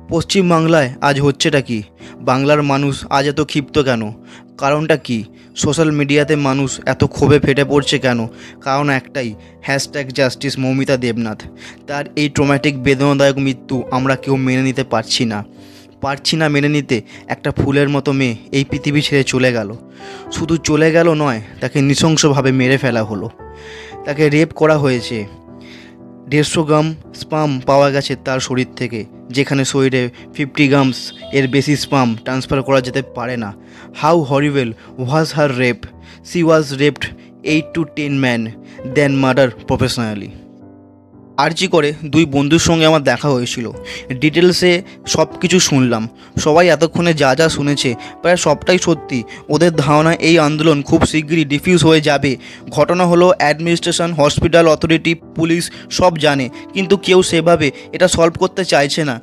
পশ্চিমবাংলায় আজ হচ্ছেটা কি? বাংলার মানুষ আজ এত ক্ষিপ্ত কেন? কারণটা কি? সোশ্যাল মিডিয়াতে মানুষ এত ক্ষোভে ফেটে পড়ছে কেন? কারণ একটাই, #জাস্টিস মৌমিতা দেবনাথ। তার এই ট্রমাটিক বেদনাদায়ক মৃত্যু আমরা কেউ মেনে নিতে পারছি না মেনে নিতে। একটা ফুলের মতো মেয়ে এই পৃথিবী ছেড়ে চলে গেল। শুধু চলে গেল নয়, তাকে নৃশংসভাবে মেরে ফেলা হলো। তাকে রেপ করা হয়েছে। 150 গ্রাম স্পাম পাওয়া গেছে তার শরীর থেকে, যেখানে শরীরে 50 গ্রামস এর বেশি স্পাম ট্রান্সফার করা যেতে পারে না। How horrible was her rape? She was raped 8 to 10 man, then murder professionally. আর্জি করে দুই বন্ধুর সঙ্গে আমার দেখা হয়েছিল। ডিটেলসে সব কিছু শুনলাম। সবাই এতক্ষণে যা যা শুনেছে প্রায় সবটাই সত্যি। ওদের ধারণা এই আন্দোলন খুব শীঘ্রই ডিফিউজ হয়ে যাবে। ঘটনা হলো, অ্যাডমিনিস্ট্রেশন, হসপিটাল অথরিটি, পুলিশ সব জানে, কিন্তু কেউ সেভাবে এটা সলভ করতে চাইছে না।